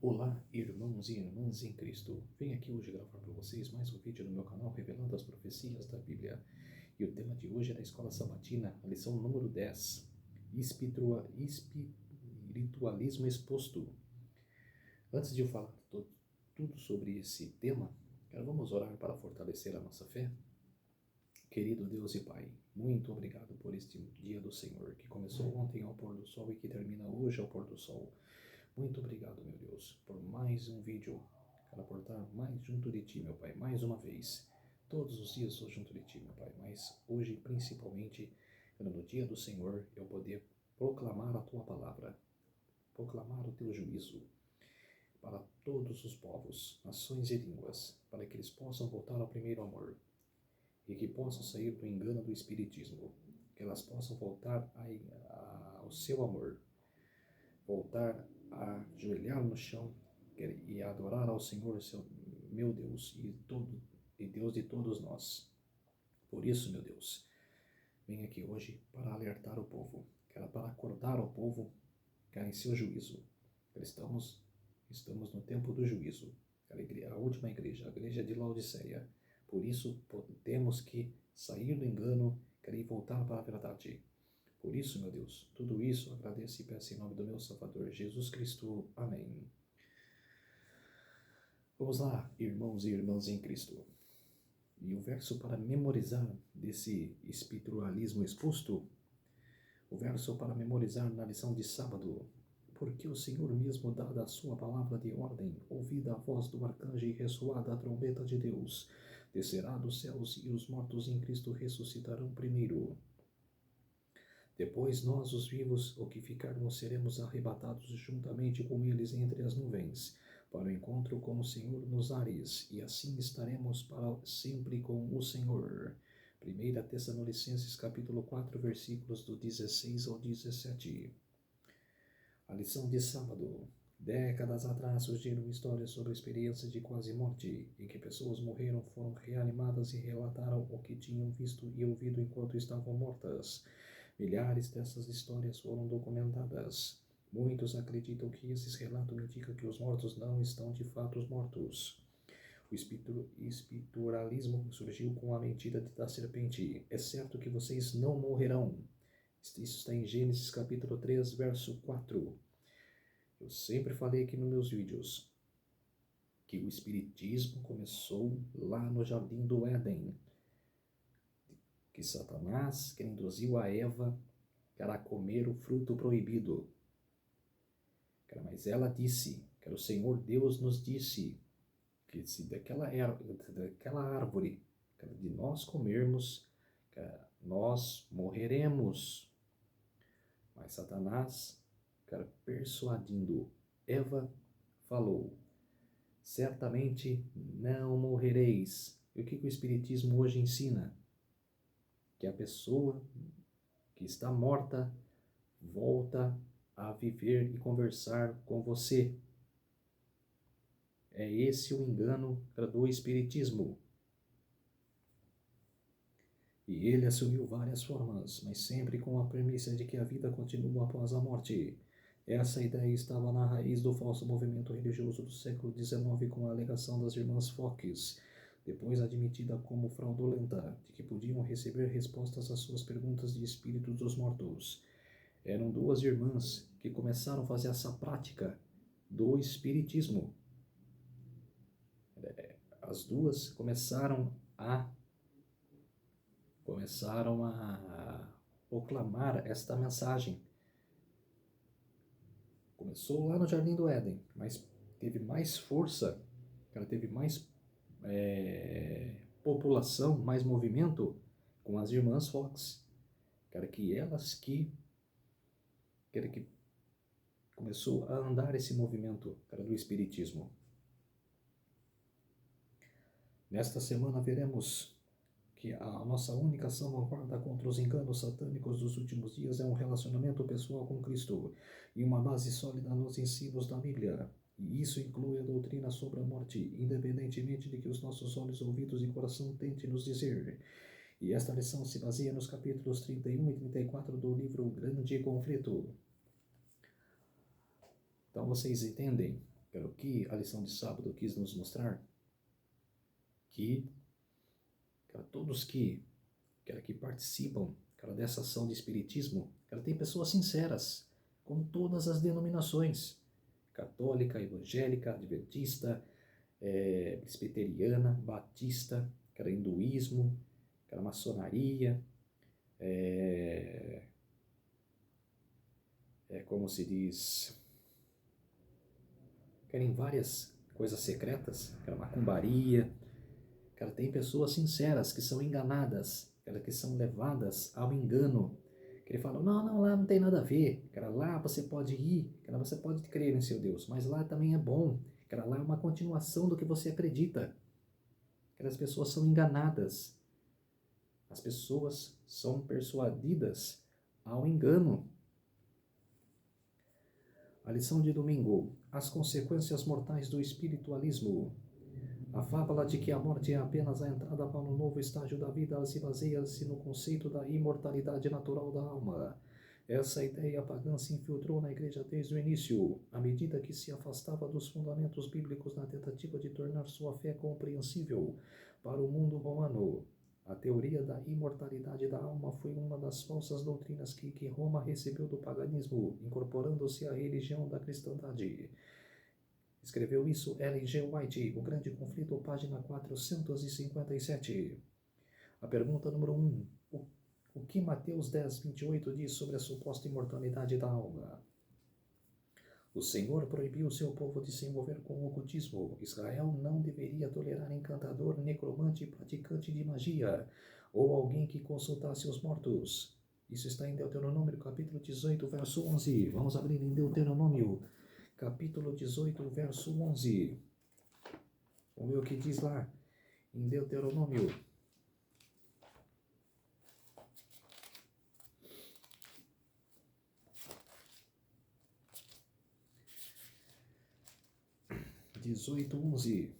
Olá, irmãos e irmãs em Cristo. Venho aqui hoje gravar para vocês mais um vídeo no meu canal revelando as profecias da Bíblia. E o tema de hoje é da Escola Sabatina, a lição número 10, Espiritualismo Exposto. Antes de eu falar tudo sobre esse tema, vamos orar para fortalecer a nossa fé? Querido Deus e Pai, muito obrigado por este dia do Senhor, que começou ontem ao pôr do sol e que termina hoje ao pôr do sol. Muito obrigado, meu Deus, por mais um vídeo. Quero portar mais junto de Ti, meu Pai, mais uma vez. Todos os dias sou junto de Ti, meu Pai, mas hoje, principalmente, no dia do Senhor, eu poder proclamar a Tua palavra, proclamar o Teu juízo para todos os povos, nações e línguas, para que eles possam voltar ao primeiro amor e que possam sair do engano do espiritismo, que elas possam voltar ao seu amor, voltar a ajoelhar no chão e adorar ao Senhor, meu Deus, e Deus de todos nós. Por isso, meu Deus, venho aqui hoje para alertar o povo, para acordar o povo, em seu juízo. Estamos no tempo do juízo, a última igreja, a igreja de Laodiceia. Por isso, temos que sair do engano e voltar para a verdade. Por isso, meu Deus, tudo isso agradeço e peço em nome do meu Salvador, Jesus Cristo. Amém. Vamos lá, irmãos e irmãs em Cristo. E o verso para memorizar desse espiritualismo exposto, o verso para memorizar na lição de sábado. Porque o Senhor mesmo, dada a sua palavra de ordem, ouvida a voz do arcanjo e ressoada a trombeta de Deus, descerá dos céus e os mortos em Cristo ressuscitarão primeiro. Depois nós, os vivos, o que ficarmos, seremos arrebatados juntamente com eles entre as nuvens, para o encontro com o Senhor nos ares, e assim estaremos para sempre com o Senhor. 1 Tessalonicenses capítulo 4, versículos do 16 ao 17. A lição de sábado. Décadas atrás surgiram histórias sobre experiências de quase morte, em que pessoas morreram, foram reanimadas e relataram o que tinham visto e ouvido enquanto estavam mortas. Milhares dessas histórias foram documentadas. Muitos acreditam que esses relatos indicam que os mortos não estão de fato mortos. O espiritualismo surgiu com a mentira da serpente. É certo que vocês não morrerão. Isso está em Gênesis capítulo 3, verso 4. Eu sempre falei aqui nos meus vídeos que o espiritismo começou lá no Jardim do Éden, que Satanás induziu a Eva a comer o fruto proibido. Mas ela disse, o Senhor Deus nos disse, que se daquela árvore de nós comermos, nós morreremos. Mas Satanás, persuadindo Eva, falou: certamente não morrereis. E o que o Espiritismo hoje ensina? Que a pessoa que está morta volta a viver e conversar com você. É esse o engano do Espiritismo. E ele assumiu várias formas, mas sempre com a premissa de que a vida continua após a morte. Essa ideia estava na raiz do falso movimento religioso do século XIX, com a alegação das irmãs Fox, depois admitida como fraudulenta, de que podiam receber respostas às suas perguntas de espíritos dos mortos. Eram duas irmãs que começaram a fazer essa prática do espiritismo. As duas começaram a proclamar esta mensagem. Começou lá no Jardim do Éden, mas teve mais força, teve mais população, mais movimento com as irmãs Fox. Que começou a andar esse movimento do espiritismo. Nesta semana veremos que a nossa única salvaguarda contra os enganos satânicos dos últimos dias é um relacionamento pessoal com Cristo e uma base sólida nos ensinos da Bíblia. E isso inclui a doutrina sobre a morte, independentemente de que os nossos olhos, ouvidos e coração tentem nos dizer. E esta lição se baseia nos capítulos 31 e 34 do livro Grande Conflito. Então vocês entendem Cara, o que a lição de sábado quis nos mostrar? Que, cara, todos que participam, cara, dessa ação de espiritismo, cara, tem pessoas sinceras, com todas as denominações, católica, evangélica, adventista, presbiteriana, batista, cara, hinduísmo, cara, maçonaria, como se diz, querem várias coisas secretas, cara, macumbaria, cara, tem pessoas sinceras que são enganadas, cara, que são levadas ao engano, que ele fala, não, não, lá não tem nada a ver, cara, lá você pode ir, cara, você pode crer em seu Deus, mas lá também é bom, cara, lá é uma continuação do que você acredita, cara, as pessoas são enganadas, as pessoas são persuadidas ao engano. A lição de domingo, as consequências mortais do espiritualismo. A fábula de que a morte é apenas a entrada para um novo estágio da vida se baseia-se no conceito da imortalidade natural da alma. Essa ideia pagã se infiltrou na igreja desde o início, à medida que se afastava dos fundamentos bíblicos na tentativa de tornar sua fé compreensível para o mundo romano. A teoria da imortalidade da alma foi uma das falsas doutrinas que Roma recebeu do paganismo, incorporando-se à religião da cristandade. Escreveu isso Ellen G. White, O Grande Conflito, página 457. A pergunta número 1. O que Mateus 10, 28 diz sobre a suposta imortalidade da alma? O Senhor proibiu seu povo de se envolver com o ocultismo. Israel não deveria tolerar encantador, necromante, praticante de magia, ou alguém que consultasse os mortos. Isso está em Deuteronômio, capítulo 18, verso 11. Vamos abrir em Deuteronômio, capítulo 18, verso 11. Vamos ver o que diz lá em Deuteronômio. Dezoito, 11.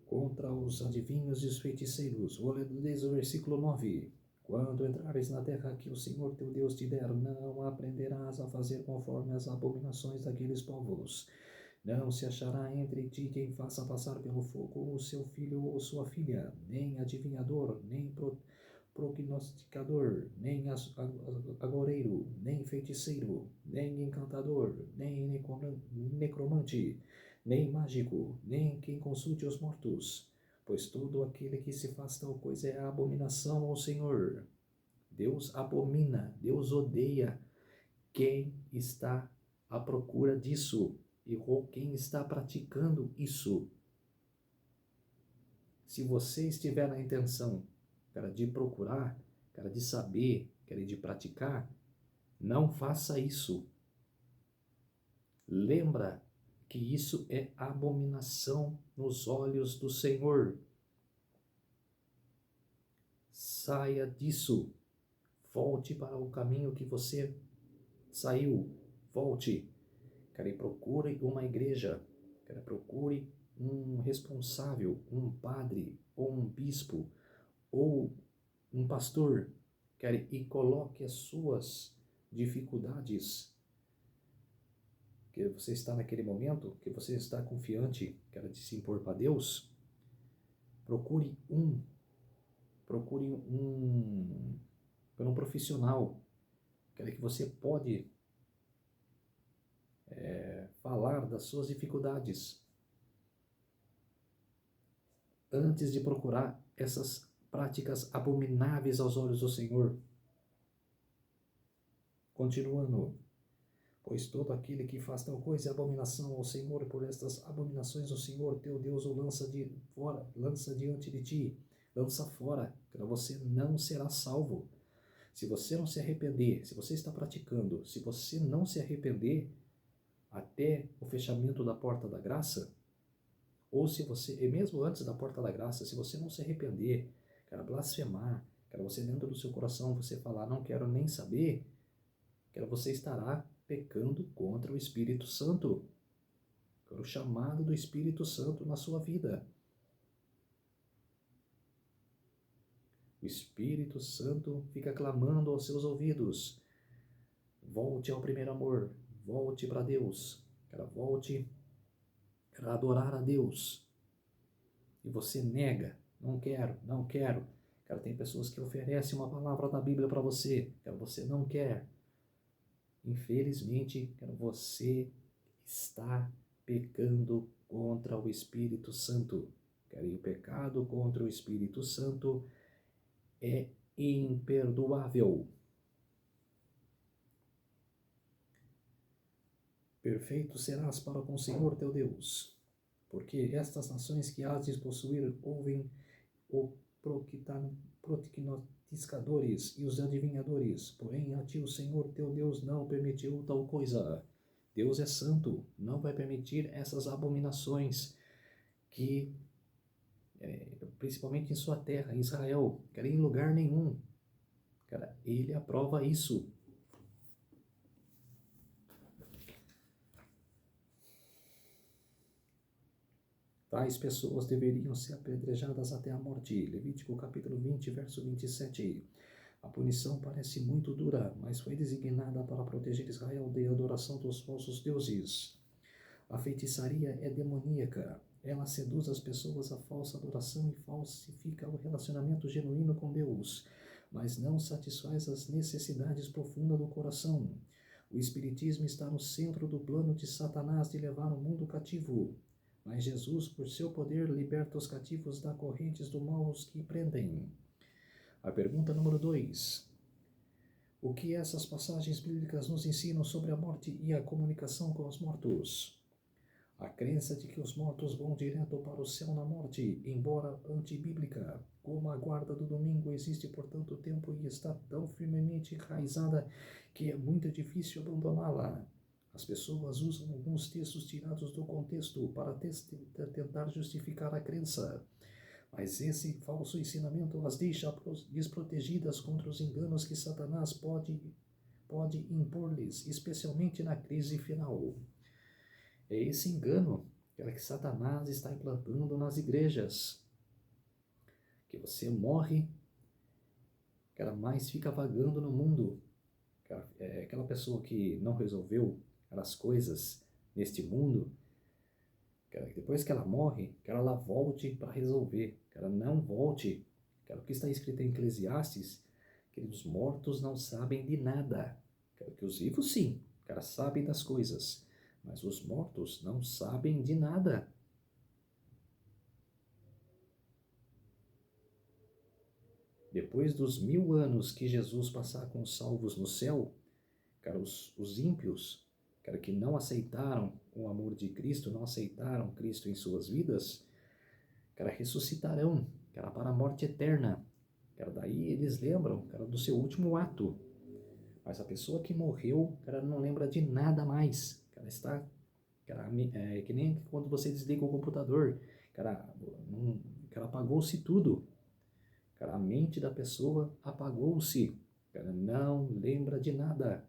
Contra os adivinhos e os feiticeiros. Vou ler desde o versículo 9. Quando entrares na terra que o Senhor teu Deus te der, não aprenderás a fazer conforme as abominações daqueles povos. Não se achará entre ti quem faça passar pelo fogo o seu filho ou sua filha, nem adivinhador, nem prognosticador, nem agoureiro, nem feiticeiro, nem encantador, nem necromante, nem mágico, nem quem consulte os mortos, pois todo aquele que se faz tal coisa é abominação ao Senhor. Deus abomina, Deus odeia quem está à procura disso e quem está praticando isso. Se você estiver na intenção, cara, de procurar, cara, de saber, cara, de praticar, não faça isso. Lembra que isso é abominação nos olhos do Senhor. Saia disso. Volte para o caminho que você saiu. Volte. Cara, e procure uma igreja. Cara, procure um responsável, um padre, ou um bispo, ou um pastor. Cara, e coloque as suas dificuldades que você está naquele momento, que você está confiante, cara, de se impor para Deus. Procure um profissional, que você pode falar das suas dificuldades antes de procurar essas práticas abomináveis aos olhos do Senhor. Continuando, pois todo aquele que faz tal coisa é abominação ao Senhor, por estas abominações o Senhor teu Deus o lança diante de ti, lança fora, para você não será salvo. Se você não se arrepender, se você está praticando, se você não se arrepender até o fechamento da porta da graça, ou se você, e mesmo antes da porta da graça, se você não se arrepender, cara, blasfemar, cara, você dentro do seu coração, você falar, não quero nem saber, cara, você estará pecando contra o Espírito Santo, o chamado do Espírito Santo na sua vida. O Espírito Santo fica clamando aos seus ouvidos: volte ao primeiro amor, volte para Deus, volte para adorar a Deus. E você nega: não quero, não quero. Tem pessoas que oferecem uma palavra da Bíblia para você, você não quer. Infelizmente, você está pecando contra o Espírito Santo. E o pecado contra o Espírito Santo é imperdoável. Perfeito serás para com o Senhor teu Deus, porque estas nações que hás de possuir ouvem o prognosticadores e os adivinhadores, porém a ti o Senhor teu Deus não permitiu tal coisa. Deus é santo, não vai permitir essas abominações que, principalmente em sua terra, em Israel, em lugar nenhum. Ele aprova isso. Tais pessoas deveriam ser apedrejadas até a morte. Levítico capítulo 20, verso 27. A punição parece muito dura, mas foi designada para proteger Israel da adoração dos falsos deuses. A feitiçaria é demoníaca. Ela seduz as pessoas à falsa adoração e falsifica o relacionamento genuíno com Deus, mas não satisfaz as necessidades profundas do coração. O Espiritismo está no centro do plano de Satanás de levar o mundo cativo. Mas Jesus, por seu poder, liberta os cativos das correntes do mal os que prendem. A pergunta número 2. O que essas passagens bíblicas nos ensinam sobre a morte e a comunicação com os mortos? A crença de que os mortos vão direto para o céu na morte, embora antibíblica, como a guarda do domingo existe por tanto tempo e está tão firmemente enraizada que é muito difícil abandoná-la. As pessoas usam alguns textos tirados do contexto para tentar justificar a crença, mas esse falso ensinamento as deixa desprotegidas contra os enganos que Satanás pode impor-lhes, especialmente na crise final. É esse engano que Satanás está implantando nas igrejas, que você morre, mais fica vagando no mundo. Aquela pessoa que não resolveu as coisas neste mundo, depois que ela morre, ela volte para resolver, não volte. O que está escrito em Eclesiastes, que os mortos não sabem de nada, que os vivos sim, sabem das coisas, mas os mortos não sabem de nada. Depois dos 1000 anos que Jesus passar com os salvos no céu, os ímpios, que não aceitaram o amor de Cristo, não aceitaram Cristo em suas vidas, ressuscitarão, para a morte eterna. Daí eles lembram, do seu último ato. Mas a pessoa que morreu, não lembra de nada mais. Está, é que nem quando você desliga o computador, apagou-se tudo. A mente da pessoa apagou-se. Não lembra de nada.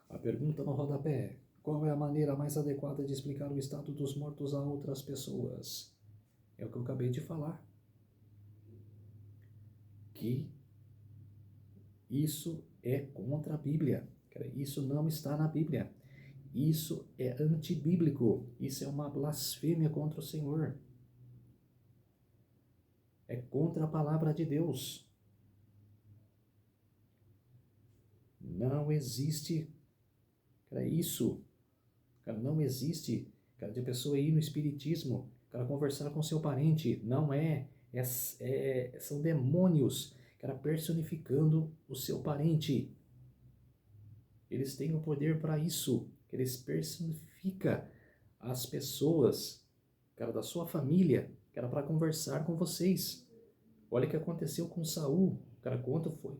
A pergunta no rodapé: qual é a maneira mais adequada de explicar o estado dos mortos a outras pessoas? É o que eu acabei de falar. Que isso é contra a Bíblia. Isso não está na Bíblia. Isso é antibíblico. Isso é uma blasfêmia contra o Senhor. É contra a palavra de Deus. Não existe isso. Não existe de pessoa ir no espiritismo, conversar com seu parente. Não são demônios personificando o seu parente. Eles têm o poder para isso. Eles personificam as pessoas, da sua família, para conversar com vocês. Olha o que aconteceu com Saul,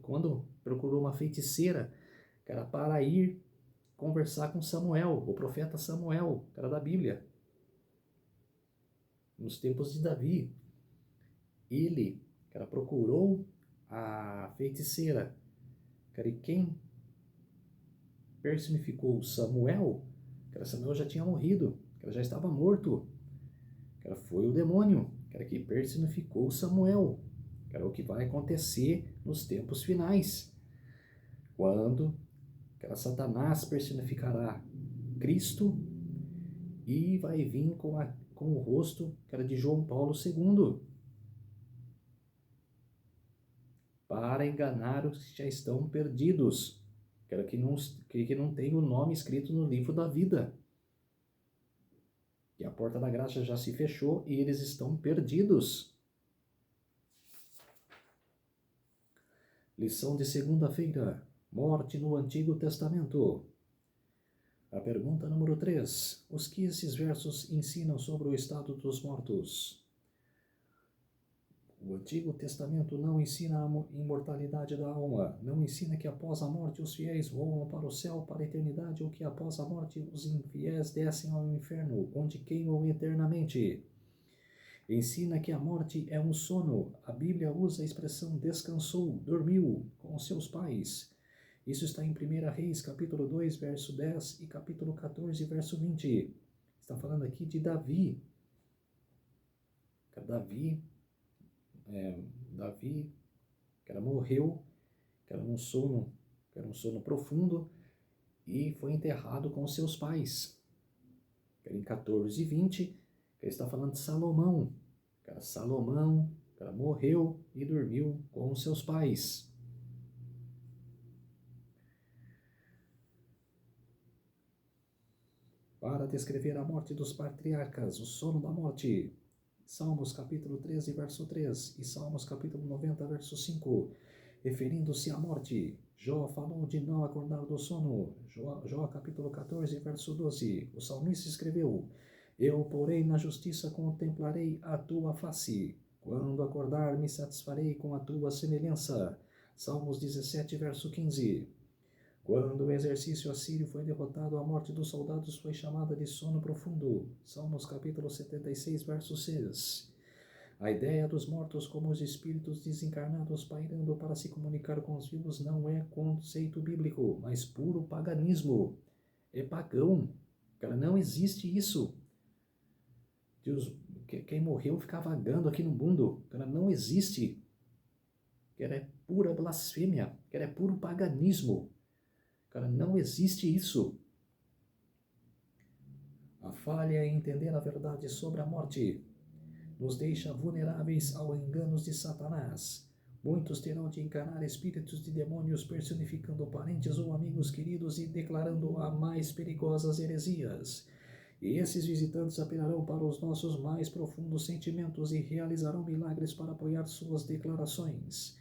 quando procurou uma feiticeira, para ir conversar com Samuel, o profeta Samuel, da Bíblia. Nos tempos de Davi, ele, procurou a feiticeira, e quem personificou Samuel, Samuel já tinha morrido, já estava morto, foi o demônio. que personificou Samuel, o que vai acontecer nos tempos finais, quando Satanás personificará Cristo e vai vir com o rosto de João Paulo II, para enganar os que já estão perdidos, que não tem o nome escrito no livro da vida. E a porta da graça já se fechou e eles estão perdidos. Lição de segunda-feira: morte no Antigo Testamento. A pergunta número 3. Os que esses versos ensinam sobre o estado dos mortos? O Antigo Testamento não ensina a imortalidade da alma, não ensina que após a morte os fiéis voam para o céu, para a eternidade, ou que após a morte os infiéis descem ao inferno, onde queimam eternamente. Ensina que a morte é um sono. A Bíblia usa a expressão descansou, dormiu com seus pais. Isso está em 1 Reis, capítulo 2, verso 10 e capítulo 14, verso 20. Está falando aqui de Davi. Davi, morreu, num sono profundo, e foi enterrado com seus pais. Em 14 e 20, ele está falando de Salomão. Salomão, morreu e dormiu com seus pais. Para descrever a morte dos patriarcas, o sono da morte, Salmos capítulo 13, verso 3 e Salmos capítulo 90, verso 5, referindo-se à morte. Jó falou de não acordar do sono. Jó capítulo 14, verso 12. O salmista escreveu: eu, porém, na justiça contemplarei a tua face. Quando acordar, me satisfarei com a tua semelhança. Salmos 17, verso 15. Quando o exército assírio foi derrotado, a morte dos soldados foi chamada de sono profundo. Salmos capítulo 76, verso 6. A ideia dos mortos como os espíritos desencarnados pairando para se comunicar com os vivos não é conceito bíblico, mas puro paganismo. É pagão. Não existe isso. Deus, quem morreu ficar vagando aqui no mundo. Não existe. É pura blasfêmia. É puro paganismo. Não existe isso. A falha em entender a verdade sobre a morte nos deixa vulneráveis aos enganos de Satanás. Muitos terão de encarar espíritos de demônios personificando parentes ou amigos queridos e declarando a mais perigosas heresias. E esses visitantes apelarão para os nossos mais profundos sentimentos e realizarão milagres para apoiar suas declarações.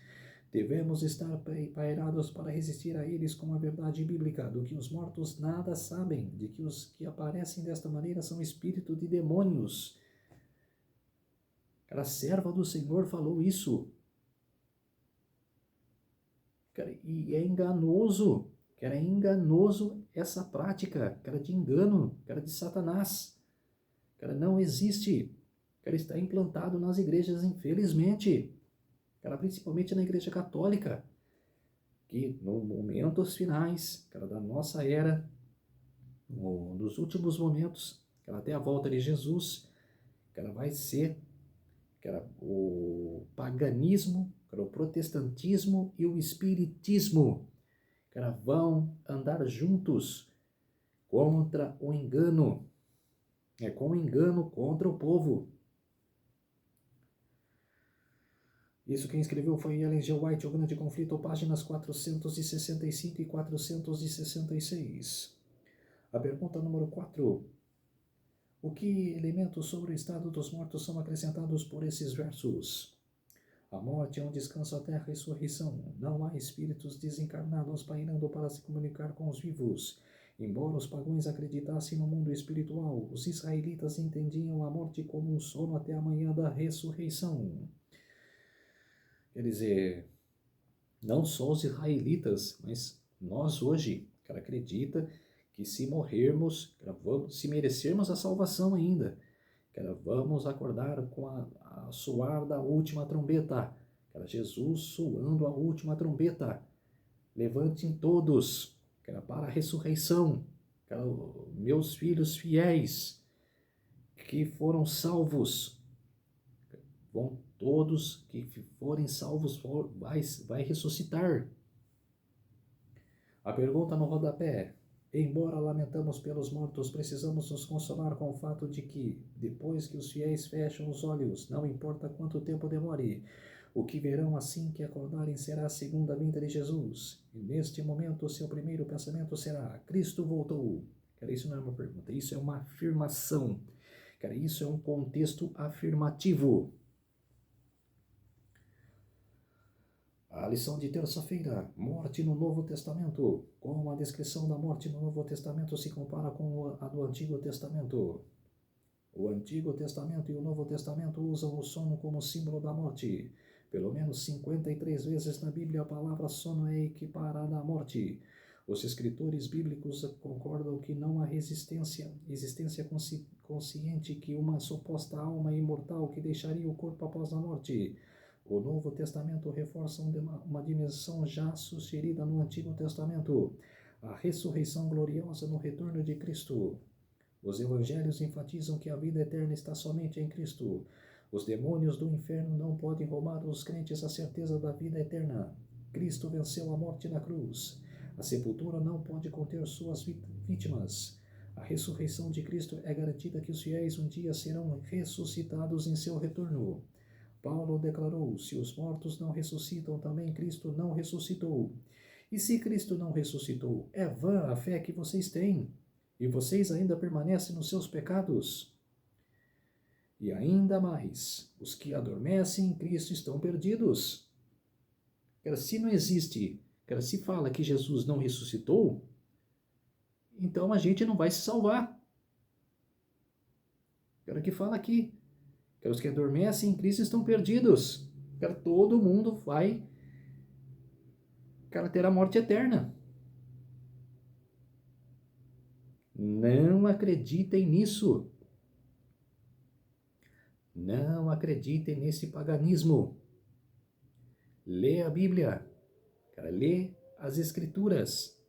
Devemos estar preparados para resistir a eles com a verdade bíblica, do que os mortos nada sabem, de que os que aparecem desta maneira são espíritos de demônios. A serva do Senhor falou isso. E é enganoso, é enganoso essa prática, de engano, de Satanás. Não existe. Está implantado nas igrejas, infelizmente. Principalmente na Igreja Católica, que nos momentos finais, da nossa era, nos últimos momentos, até a volta de Jesus, vai ser o paganismo, o protestantismo e o espiritismo, vão andar juntos contra o engano, com o engano contra o povo. Isso quem escreveu foi Ellen G. White, O Grande Conflito, páginas 465 e 466. A pergunta número 4. O que elementos sobre o estado dos mortos são acrescentados por esses versos? A morte é um descanso até a ressurreição. Não há espíritos desencarnados pairando para se comunicar com os vivos. Embora os pagãos acreditassem no mundo espiritual, os israelitas entendiam a morte como um sono até a manhã da ressurreição. Quer dizer, não só os israelitas, mas nós hoje, acredita que se morrermos, se merecermos a salvação ainda, vamos acordar com a soar da última trombeta, Jesus soando a última trombeta. Levantem todos, para a ressurreição, meus filhos fiéis, que foram salvos, Todos que forem salvos vai ressuscitar. A pergunta no rodapé: embora lamentamos pelos mortos, precisamos nos consolar com o fato de que, depois que os fiéis fecham os olhos, não importa quanto tempo demore, o que verão assim que acordarem será a segunda vinda de Jesus. E neste momento, o seu primeiro pensamento será: Cristo voltou. Cara, isso não é uma pergunta, isso é uma afirmação. Cara, isso é um contexto afirmativo. A lição de terça-feira: morte no Novo Testamento. Como a descrição da morte no Novo Testamento se compara com a do Antigo Testamento? O Antigo Testamento e o Novo Testamento usam o sono como símbolo da morte. Pelo menos 53 vezes na Bíblia a palavra sono é equiparada à morte. Os escritores bíblicos concordam que não há existência consciente que uma suposta alma imortal que deixaria o corpo após a morte. O Novo Testamento reforça uma dimensão já sugerida no Antigo Testamento: a ressurreição gloriosa no retorno de Cristo. Os evangelhos enfatizam que a vida eterna está somente em Cristo. Os demônios do inferno não podem roubar aos crentes a certeza da vida eterna. Cristo venceu a morte na cruz. A sepultura não pode conter suas vítimas. A ressurreição de Cristo é garantida que os fiéis um dia serão ressuscitados em seu retorno. Paulo declarou: se os mortos não ressuscitam, também Cristo não ressuscitou. E se Cristo não ressuscitou, é vã a fé que vocês têm, e vocês ainda permanecem nos seus pecados. E ainda mais, os que adormecem em Cristo estão perdidos. Se não existe, se fala que Jesus não ressuscitou, então a gente não vai se salvar. Que fala aqui: os que adormecem em Cristo estão perdidos. Todo mundo vai ter a morte eterna. Não acreditem nisso. Não acreditem nesse paganismo. Lê a Bíblia. Lê as Escrituras,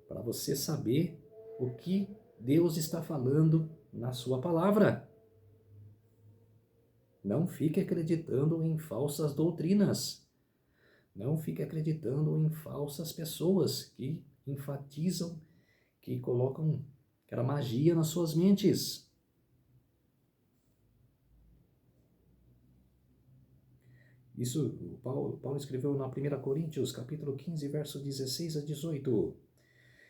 para você saber o que Deus está falando na sua palavra. Não fique acreditando em falsas doutrinas. Não fique acreditando em falsas pessoas que enfatizam, que colocam aquela magia nas suas mentes. Isso Paulo escreveu na 1 Coríntios, capítulo 15, verso 16 a 18.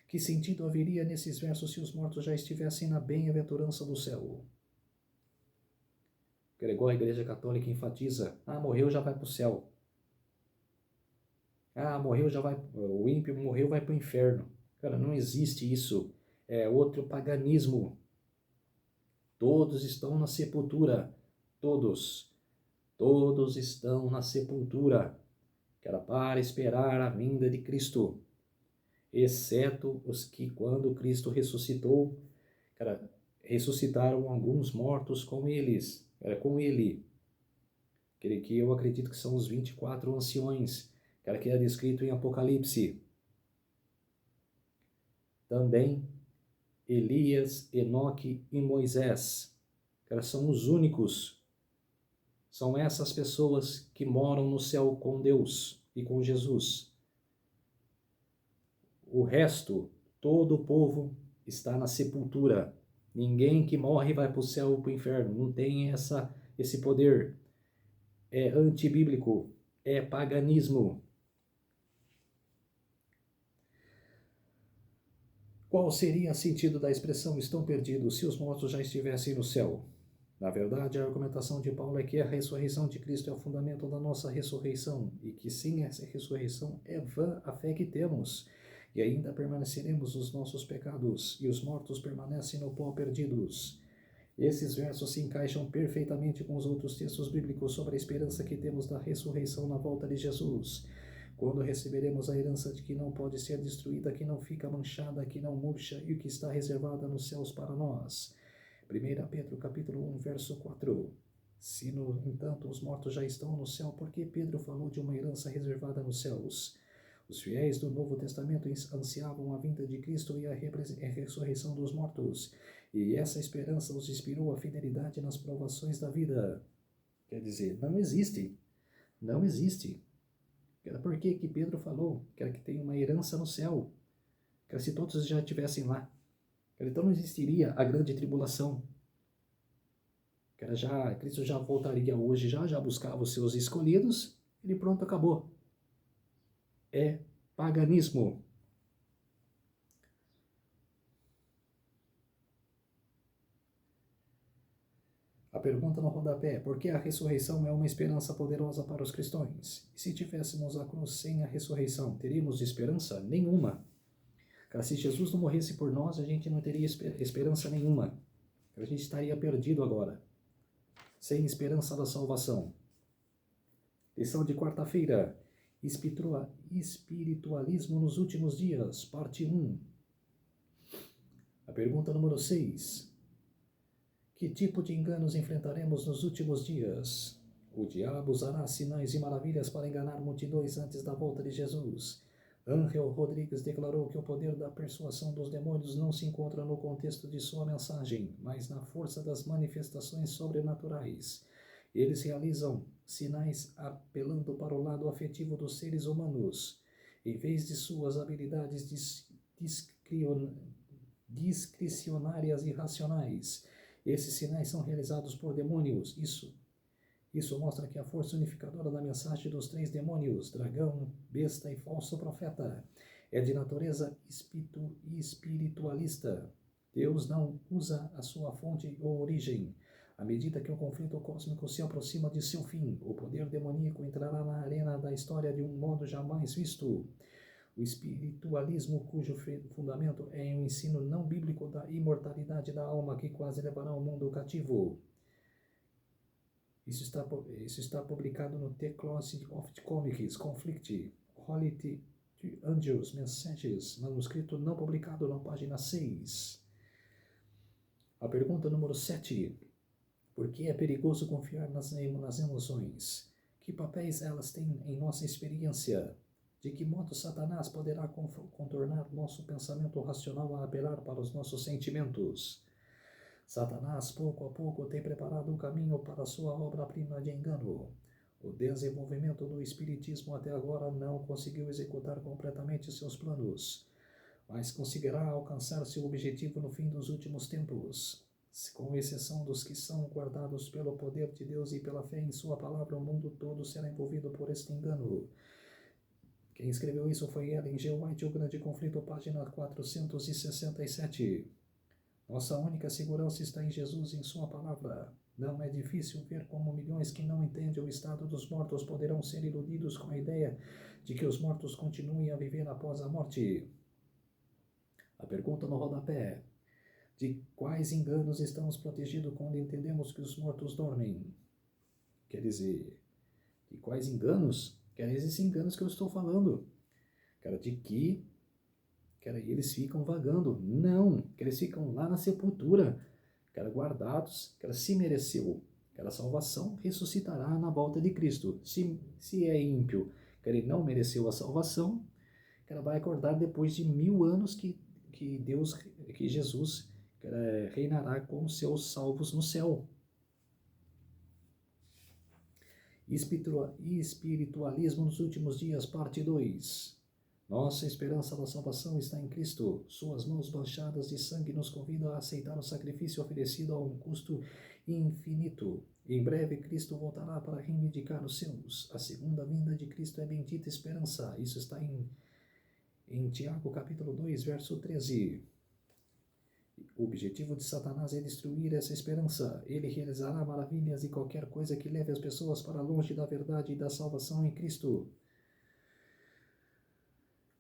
Que sentido haveria nesses versos se os mortos já estivessem na bem-aventurança do céu? Igual a Igreja Católica enfatiza: morreu, já vai para o céu. Morreu, já vai, o ímpio morreu, vai para o inferno. Não existe isso. É outro paganismo. Todos estão na sepultura. Todos estão na sepultura. Para esperar a vinda de Cristo. Exceto os que, quando Cristo ressuscitou, ressuscitaram alguns mortos com eles. Com ele. Que eu acredito que são os 24 anciões, que é descrito em Apocalipse. Também Elias, Enoque e Moisés. São os únicos. São essas pessoas que moram no céu com Deus e com Jesus. O resto, todo o povo está na sepultura. Ninguém que morre vai para o céu ou para o inferno. Não tem esse poder. É antibíblico. É paganismo. Qual seria o sentido da expressão estão perdidos se os mortos já estivessem no céu? Na verdade, a argumentação de Paulo é que a ressurreição de Cristo é o fundamento da nossa ressurreição e que sem essa ressurreição é vã a fé que temos e ainda permaneceremos nos nossos pecados e os mortos permanecem no pó perdidos. Esses versos se encaixam perfeitamente com os outros textos bíblicos sobre a esperança que temos da ressurreição na volta de Jesus. Quando receberemos a herança de que não pode ser destruída, que não fica manchada, que não murcha e que está reservada nos céus para nós. 1 Pedro capítulo 1, verso 4. Se, no entanto, os mortos já estão no céu, por que Pedro falou de uma herança reservada nos céus? Os fiéis do Novo Testamento ansiavam a vinda de Cristo e a ressurreição dos mortos, e essa esperança os inspirou a fidelidade nas provações da vida. Quer dizer, não existe. Não existe. Era por que Pedro falou que era que tem uma herança no céu. Que era se todos já estivessem lá. Então não existiria a grande tribulação. Que era já, Cristo já voltaria hoje, já buscava os seus escolhidos, e pronto, acabou. É paganismo. A pergunta no rodapé: por que a ressurreição é uma esperança poderosa para os cristãos? E se tivéssemos a cruz sem a ressurreição, teríamos esperança? Nenhuma. Cara, se Jesus não morresse por nós, a gente não teria esperança nenhuma. A gente estaria perdido agora, sem esperança da salvação. Lição de quarta-feira: Espiritualismo nos últimos dias, parte 1. A pergunta número 6. Que tipo de enganos enfrentaremos nos últimos dias? O diabo usará sinais e maravilhas para enganar multidões antes da volta de Jesus. Ángel Rodrigues declarou que o poder da persuasão dos demônios não se encontra no contexto de sua mensagem, mas na força das manifestações sobrenaturais. Eles realizam sinais apelando para o lado afetivo dos seres humanos, em vez de suas habilidades discricionárias e racionais. Esses sinais são realizados por demônios. Isso mostra que a força unificadora da mensagem dos 3 demônios, dragão, besta e falso profeta, é de natureza espiritualista. Deus não usa a sua fonte ou origem. À medida que o conflito cósmico se aproxima de seu fim, o poder demoníaco entrará na arena da história de um modo jamais visto. O espiritualismo, cujo fundamento é um ensino não bíblico da imortalidade da alma que quase levará o mundo cativo. Isso está publicado no The Closet of Comics, Conflict, Holy Angels, Messages, manuscrito não publicado na página 6. A pergunta número 7. Por que é perigoso confiar nas emoções? Que papéis elas têm em nossa experiência? De que modo Satanás poderá contornar nosso pensamento racional a apelar para os nossos sentimentos? Satanás, pouco a pouco, tem preparado um caminho para sua obra-prima de engano. O desenvolvimento do espiritismo até agora não conseguiu executar completamente seus planos, mas conseguirá alcançar seu objetivo no fim dos últimos tempos. Com exceção dos que são guardados pelo poder de Deus e pela fé em sua palavra, o mundo todo será envolvido por este engano. Quem escreveu isso foi Ellen G. White, O Grande Conflito, página 467. Nossa única segurança está em Jesus e em sua palavra. Não é difícil ver como milhões que não entendem o estado dos mortos poderão ser iludidos com a ideia de que os mortos continuem a viver após a morte. A pergunta no rodapé: de quais enganos estamos protegidos quando entendemos que os mortos dormem? Quer dizer, de quais enganos? Esses enganos que eu estou falando. De que eles ficam vagando. Não, que eles ficam lá na sepultura, guardados, se mereceu, a salvação ressuscitará na volta de Cristo. Se é ímpio, ele não mereceu a salvação, vai acordar depois de 1000 anos que Jesus reinará com os seus salvos no céu. Espiritualismo nos últimos dias, parte 2. Nossa esperança da salvação está em Cristo. Suas mãos manchadas de sangue nos convidam a aceitar o sacrifício oferecido a um custo infinito. Em breve, Cristo voltará para reivindicar os seus. A segunda vinda de Cristo é bendita esperança. Isso está em Tiago, capítulo 2, verso 13. O objetivo de Satanás é destruir essa esperança. Ele realizará maravilhas e qualquer coisa que leve as pessoas para longe da verdade e da salvação em Cristo.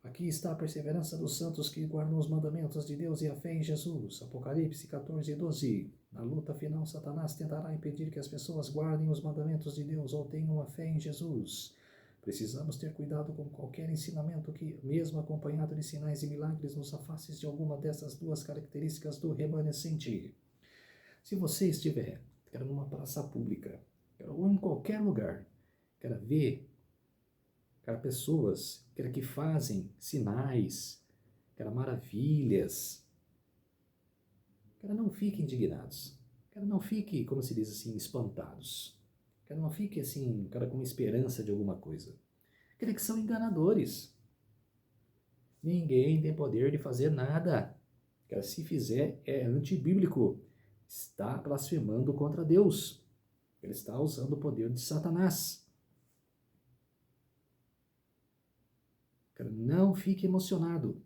Aqui está a perseverança dos santos que guardam os mandamentos de Deus e a fé em Jesus. Apocalipse 14, 12. Na luta final, Satanás tentará impedir que as pessoas guardem os mandamentos de Deus ou tenham a fé em Jesus. Precisamos ter cuidado com qualquer ensinamento que, mesmo acompanhado de sinais e milagres, nos afaste de alguma dessas duas características do remanescente. Se você estiver numa praça pública, ou em qualquer lugar, ver pessoas que fazem sinais, maravilhas, não fiquem indignados, não fiquem, como se diz assim, espantados. Cara, não fique assim, cara, com esperança de alguma coisa. Aqueles que são enganadores. Ninguém tem poder de fazer nada. Cara, se fizer, é antibíblico. Está blasfemando contra Deus. Ele está usando o poder de Satanás. Cara, não fique emocionado.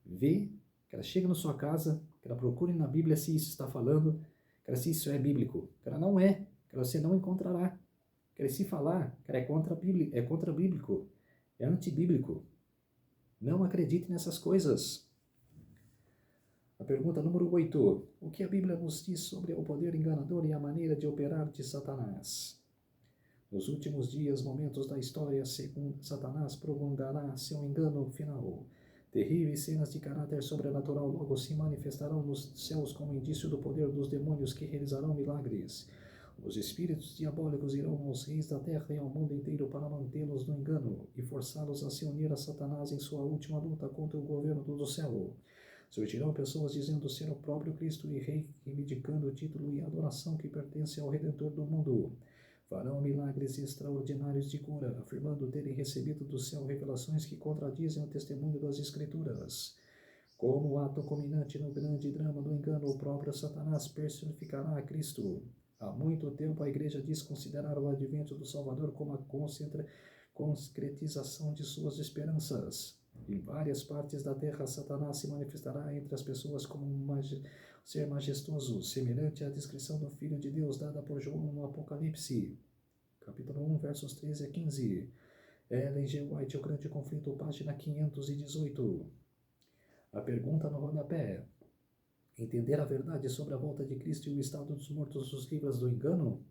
Vê, cara, chega na sua casa, cara, procure na Bíblia se isso está falando, cara, se isso é bíblico. Cara, não é. Cara, você não encontrará. Cara, se falar, cara, é contra bíblico, é antibíblico. Não acredite nessas coisas. A pergunta número 8. O que a Bíblia nos diz sobre o poder enganador e a maneira de operar de Satanás? Nos últimos dias, momentos da história, segundo Satanás prolongará seu engano final. Terríveis cenas de caráter sobrenatural logo se manifestarão nos céus como indício do poder dos demônios que realizarão milagres. Os espíritos diabólicos irão aos reis da terra e ao mundo inteiro para mantê-los no engano e forçá-los a se unir a Satanás em sua última luta contra o governo do céu. Surgirão pessoas dizendo ser o próprio Cristo e Rei, reivindicando o título e adoração que pertence ao Redentor do mundo. Farão milagres extraordinários de cura, afirmando terem recebido do céu revelações que contradizem o testemunho das Escrituras. Como ato culminante no grande drama do engano, o próprio Satanás personificará a Cristo. Há muito tempo a Igreja diz considerar o advento do Salvador como a concretização de suas esperanças. Em várias partes da terra, Satanás se manifestará entre as pessoas como um ser majestoso, semelhante à descrição do Filho de Deus dada por João no Apocalipse, capítulo 1, versos 13 a 15. Ellen G. White, O Grande Conflito, página 518. A pergunta no rodapé. Entender a verdade sobre a volta de Cristo e o estado dos mortos dos livros do engano?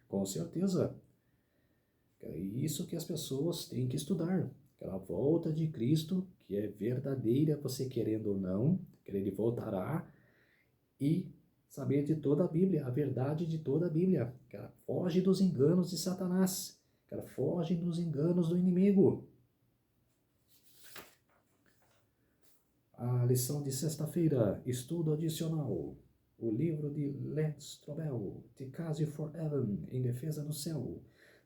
Com certeza. É isso que as pessoas têm que estudar. A volta de Cristo, que é verdadeira, você querendo ou não, que ele voltará, e saber de toda a Bíblia, a verdade de toda a Bíblia. Cara, foge dos enganos de Satanás. Cara, foge dos enganos do inimigo. A lição de sexta-feira, estudo adicional. O livro de Let's Strobel, The Case for Heaven, em defesa do céu,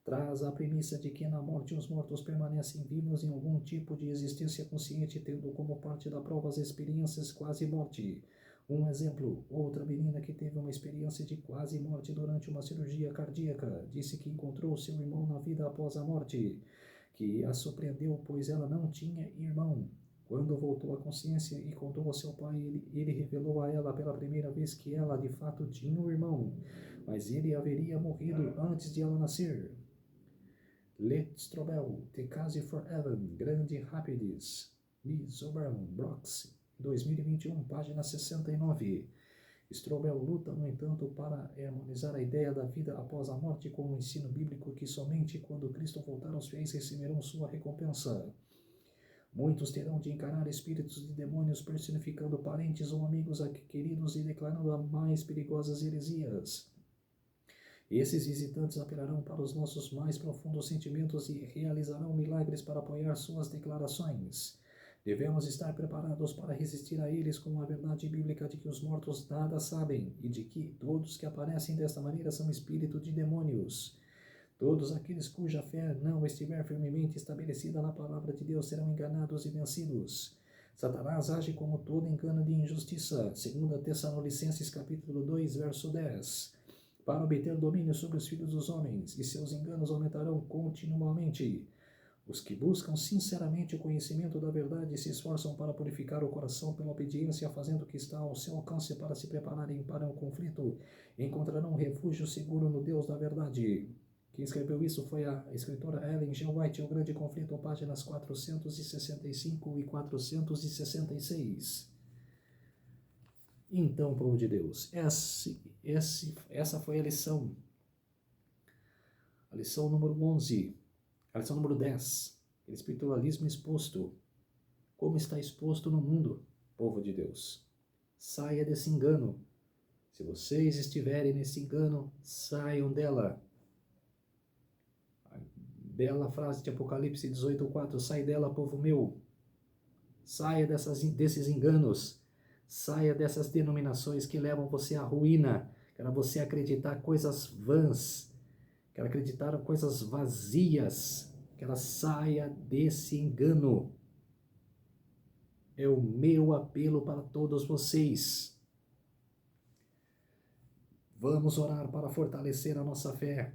traz a premissa de que na morte os mortos permanecem vivos em algum tipo de existência consciente, tendo como parte da prova as experiências quase morte. Um exemplo, outra menina que teve uma experiência de quase morte durante uma cirurgia cardíaca, disse que encontrou seu irmão na vida após a morte, que a surpreendeu pois ela não tinha irmão. Quando voltou à consciência e contou ao seu pai, ele revelou a ela pela primeira vez que ela de fato tinha um irmão, mas ele haveria morrido antes de ela nascer. Let's Strobel, The Case for Heaven, Grand Rapids, Miss Oberon, Bronx, 2021, página 69. Strobel luta, no entanto, para harmonizar a ideia da vida após a morte com o ensino bíblico que somente quando Cristo voltar os fiéis receberão sua recompensa. Muitos terão de encarar espíritos de demônios personificando parentes ou amigos queridos e declarando as mais perigosas heresias. Esses visitantes apelarão para os nossos mais profundos sentimentos e realizarão milagres para apoiar suas declarações. Devemos estar preparados para resistir a eles com a verdade bíblica de que os mortos nada sabem e de que todos que aparecem desta maneira são espíritos de demônios. Todos aqueles cuja fé não estiver firmemente estabelecida na palavra de Deus serão enganados e vencidos. Satanás age como todo engano de injustiça, segundo Tessalonicenses capítulo 2, verso 10, para obter domínio sobre os filhos dos homens, e seus enganos aumentarão continuamente. Os que buscam sinceramente o conhecimento da verdade e se esforçam para purificar o coração pela obediência, fazendo o que está ao seu alcance para se prepararem para o conflito, encontrarão refúgio seguro no Deus da verdade. Quem escreveu isso foi a escritora Ellen G. White, O Grande Conflito, páginas 465 e 466. Então, povo de Deus, essa foi a lição. A lição número 11. A lição número 10. Espiritualismo exposto. Como está exposto no mundo, povo de Deus. Saia desse engano. Se vocês estiverem nesse engano, saiam dela. Bela frase de Apocalipse 18:4, sai dela, povo meu. Saia desses enganos. Saia dessas denominações que levam você à ruína, para você acreditar coisas vãs, quero acreditar em coisas vazias, que ela saia desse engano. É o meu apelo para todos vocês. Vamos orar para fortalecer a nossa fé.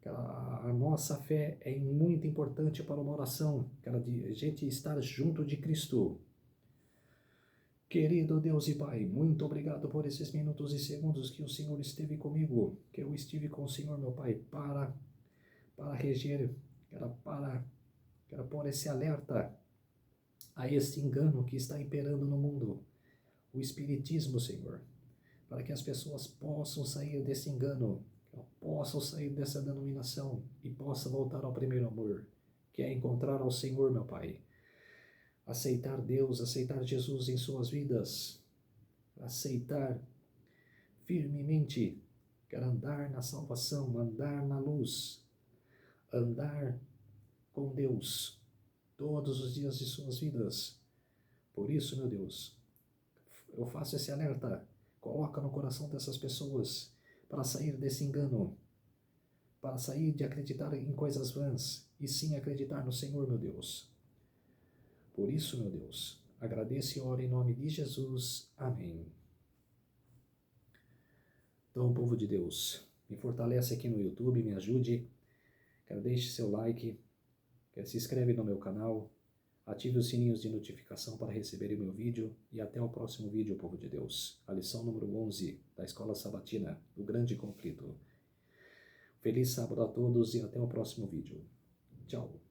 A nossa fé é muito importante para uma oração, de a gente estar junto de Cristo. Querido Deus e Pai, muito obrigado por esses minutos e segundos que o Senhor esteve comigo, que eu estive com o Senhor, meu Pai, para reger, quero pôr esse alerta a este engano que está imperando no mundo, o Espiritismo, Senhor, para que as pessoas possam sair desse engano, possam sair dessa denominação e possam voltar ao primeiro amor, que é encontrar ao Senhor, meu Pai. Aceitar Deus, aceitar Jesus em suas vidas, aceitar firmemente, quer andar na salvação, andar na luz, andar com Deus todos os dias de suas vidas. Por isso, meu Deus, eu faço esse alerta, coloca no coração dessas pessoas para sair desse engano, para sair de acreditar em coisas vãs e sim acreditar no Senhor, meu Deus. Por isso, meu Deus, agradeço e oro em nome de Jesus. Amém. Então, povo de Deus, me fortalece aqui no YouTube, me ajude. Quero deixe seu like, se inscreve no meu canal, ative os sininhos de notificação para receber o meu vídeo e até o próximo vídeo, povo de Deus. A lição número 11 da Escola Sabatina, o Grande Conflito. Feliz sábado a todos e até o próximo vídeo. Tchau.